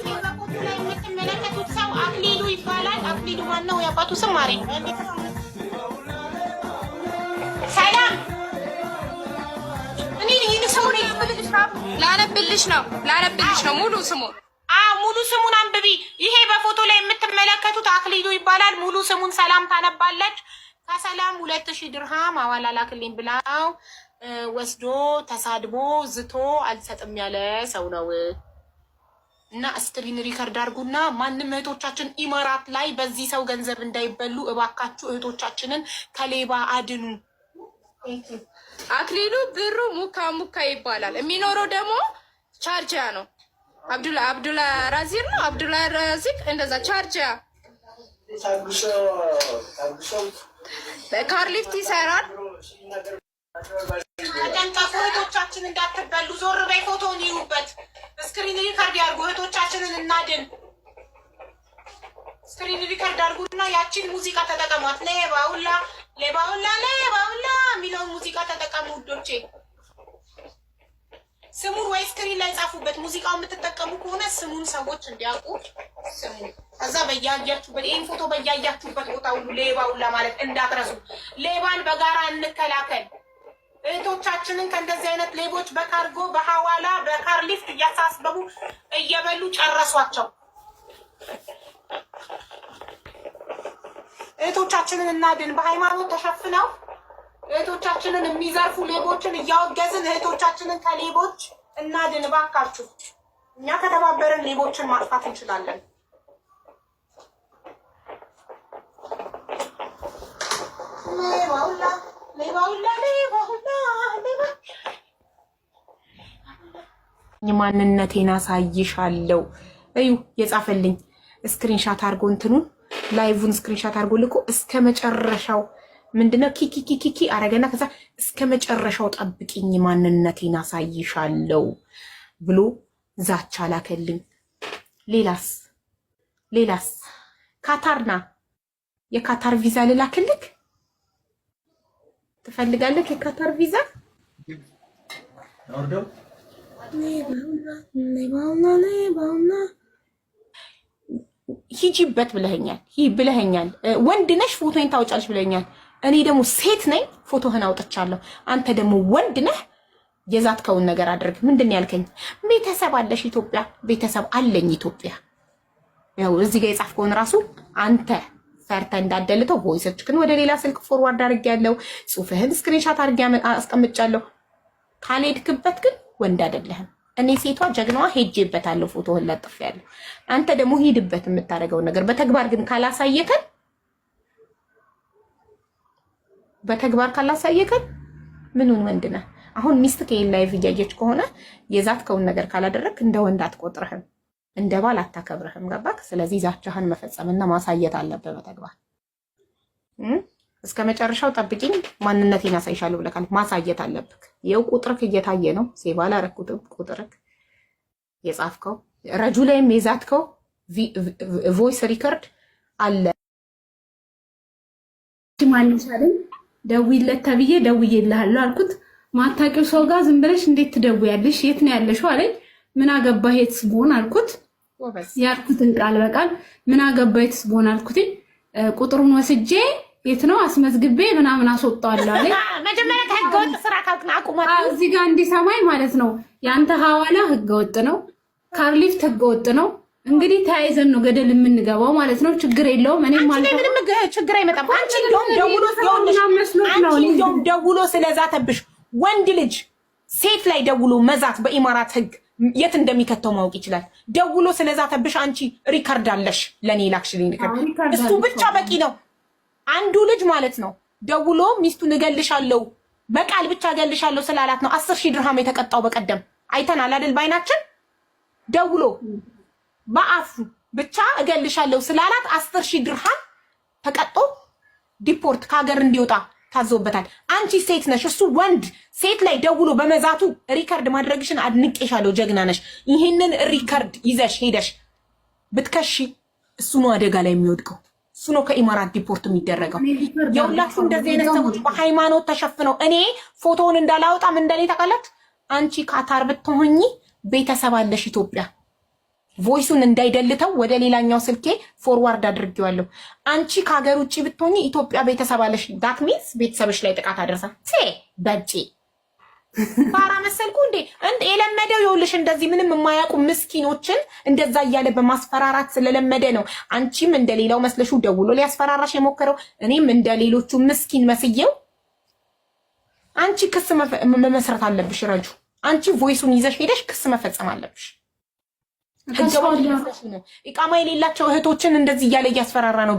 በፎቶ ላይ የምትመለከቱት ሰው አክሊሉ ይባላል። አክሊሉ ማነው? የአባቱ ስም ማሪ። ሰላም እኔ ይህን ሰው ላነብልሽ ነው ሙሉ ስሙን። ሙሉ ስሙን አንብቢ። ይሄ በፎቶ ላይ የምትመለከቱት አክሊሉ ይባላል። ሙሉ ስሙን ሰላም ታነባለች። ከሰላም 2000 ድርሃም አዋላ ላክልኝ ብላው ወስዶ ተሳድቦ ዝቶ አልሰጥም ያለ ሰው ነው። እና ስክሪን ሪከርድ አድርጉና ማንም እህቶቻችን ኢማራት ላይ በዚህ ሰው ገንዘብ እንዳይበሉ እባካችሁ እህቶቻችንን ከሌባ አድኑ። አክሊሉ ብሩ ሙካ ይባላል። የሚኖረው ደግሞ ቻርጂያ ነው። አብዱላ ራዚር ነው። አብዱላ ራዚቅ እንደዛ ቻርጂያ በካርሊፍት ይሰራል። ተጠንቀቁ፣ እህቶቻችን እንዳትበሉ። ዞር በይ፣ ፎቶውን ይዩበት። ስክሪን ሪከርድ ያርጉ፣ እህቶቻችንን እናድን። ስክሪን ሪከርድ አርጉና ያቺን ሙዚቃ ተጠቀሟት። ሌባውላ የሚለውን ሙዚቃ ተጠቀሙ ውዶቼ። ስሙን ወይ ስክሪን ላይ ጻፉበት። ሙዚቃው የምትጠቀሙ ከሆነ ስሙን ሰዎች እንዲያውቁ ስሙ። ከዛ በያያችሁበት ይሄን ፎቶ በያያችሁበት ቦታ ሁሉ ሌባውላ ማለት እንዳትረሱ። ሌባን በጋራ እንከላከል። እህቶቻችንን ከእንደዚህ አይነት ሌቦች በካርጎ በሐዋላ በካርሊፍት እያሳስበቡ እየበሉ ጨረሷቸው። እህቶቻችንን እናድን። በሃይማኖት ተሸፍነው እህቶቻችንን የሚዘርፉ ሌቦችን እያወገዝን እህቶቻችንን ከሌቦች እናድን እባካችሁ። እኛ ከተባበርን ሌቦችን ማጥፋት እንችላለን። ማንነቴን አሳይሻለሁ። እዩ የጻፈልኝ ስክሪንሻት አድርጎ እንትኑን ላይቭን ስክሪንሻት አድርጎ ልኮ እስከ መጨረሻው ምንድነው ኪኪኪኪ አረገና ከዛ እስከ መጨረሻው ጠብቂኝ ማንነቴን አሳይሻለሁ ብሎ ዛቻ ላከልኝ። ሌላስ ካታርና የካታር ቪዛ ልላክልክ ትፈልጋለህ? የካታር ቪዛ ሂጂበት ብለኸኛል። ወንድ ነሽ ፎቶን ታወጫለሽ ብለኸኛል። እኔ ደግሞ ሴት ነኝ ፎቶህን አውጥቻለሁ። አንተ ደግሞ ወንድ ነህ የዛትከውን ነገር አድርግ። ምንድን ያልከኝ? ቤተሰብ አለሽ ኢትዮጵያ? ቤተሰብ አለኝ ኢትዮጵያ። ያው እዚህ ጋር የጻፍከውን ራሱ አንተ ፈርተ እንዳደልተው ቮይሶችክን ወደ ሌላ ስልክ ፎርዋርድ አድርጌያለሁ። ጽሁፍህን ስክሪንሻት አድርጌ አስቀምጫለሁ። ካልሄድክበት ግን ወንድ አይደለህም። እኔ ሴቷ ጀግናዋ ሄጄበታለሁ፣ ፎቶህን ለጥፌያለሁ። አንተ ደግሞ ሂድበት የምታደርገውን ነገር በተግባር ግን ካላሳየከን ምኑን ወንድ ነህ? አሁን ሚስትህ ይሄን ላይቭ እያየች ከሆነ የዛትከውን ነገር ካላደረግክ እንደ ወንድ አትቆጥርህም፣ እንደ ባል አታከብርህም። ገባክ? ስለዚህ ዛቻህን መፈጸምና ማሳየት አለብህ በተግባር። እስከ መጨረሻው ጠብቂኝ ማንነቴን አሳይሻለሁ ብለካል፣ ማሳየት አለብክ። ይኸው ቁጥርክ እየታየ ነው። ሴቭ አላረኩትም። ቁጥርክ የጻፍከው ረጁ ላይም የዛትከው ቮይስ ሪከርድ አለ። ማንሳለኝ ደውይለት ተብዬ ደውዬልሃለሁ አልኩት። ማታውቂው ሰው ጋር ዝም ብለሽ እንዴት ትደውያለሽ? የት ነው ያለሽው አለኝ። ምን አገባህ የትስ ብሆን አልኩት። ያልኩትን ቃል በቃል ምን አገባህ የትስ ብሆን አልኩት። ቁጥሩን ወስጄ የት ነው አስመዝግቤ ምናምን አስወጣዋለሁ አለኝ። መጀመሪያ ህገወጥ ስራ ካልክና አቁማት። እዚህ ጋር እንዲሰማኝ ማለት ነው። ያንተ ሐዋላ ህገወጥ ነው፣ ካርሊፍት ህገወጥ ነው። እንግዲህ ተያይዘን ነው ገደል የምንገባው ማለት ነው። ችግር የለውም። እኔም ማለት ምንም ችግር አይመጣም። አንቺ ደውሎ ስለዛተብሽ ወንድ ልጅ ሴት ላይ ደውሎ መዛት በኢማራት ህግ የት እንደሚከተው ማወቅ ይችላል። ደውሎ ስለዛተብሽ አንቺ ሪከርድ አለሽ፣ ለኔ ላክሽልኝ ሪከርድ። እሱ ብቻ በቂ ነው። አንዱ ልጅ ማለት ነው ደውሎ ሚስቱን እገልሻለሁ በቃል ብቻ እገልሻለሁ ስላላት ነው 10,000 ድርሃም የተቀጣው። በቀደም አይተናል አይደል? ባይናችን ደውሎ በአፉ ብቻ እገልሻለሁ ስላላት 10,000 ድርሃም ተቀጦ ዲፖርት ከሀገር እንዲወጣ ታዞበታል። አንቺ ሴት ነሽ፣ እሱ ወንድ። ሴት ላይ ደውሎ በመዛቱ ሪከርድ ማድረግሽን አድንቄሻለሁ፣ ጀግና ነሽ። ይህንን ሪከርድ ይዘሽ ሄደሽ ብትከሺ እሱ ነው አደጋ ላይ የሚወድቀው። እሱ ነው ከኢማራት ዲፖርት የሚደረገው። የሁላችሁ እንደዚህ አይነት ሰዎች በሃይማኖት ተሸፍነው እኔ ፎቶውን እንዳላወጣም እንደኔ ታውቃላችሁ። አንቺ ካታር ብትሆኚ ቤተሰብ አለሽ ኢትዮጵያ። ቮይሱን እንዳይደልተው ወደ ሌላኛው ስልኬ ፎርዋርድ አድርጌዋለሁ። አንቺ ከሀገር ውጭ ብትሆኚ ኢትዮጵያ ቤተሰብ አለሽ። ዳት ሚንስ ቤተሰብሽ ላይ ጥቃት አደረሰ። በጪ ባራ መሰልኩ እንዴ? የለመደው ይኸውልሽ፣ እንደዚህ ምንም የማያውቁ ምስኪኖችን እንደዛ እያለ በማስፈራራት ስለለመደ ነው። አንቺም እንደሌላው መስለሹ ደውሎ ሊያስፈራራሽ የሞከረው፣ እኔም እንደሌሎቹ ምስኪን መስየው። አንቺ ክስ መመስረት አለብሽ ረጁ። አንቺ ቮይሱን ይዘሽ ሄደሽ ክስ መፈጸም አለብሽ። ኢቃማ የሌላቸው እህቶችን እንደዚህ እያለ እያስፈራራ ነው።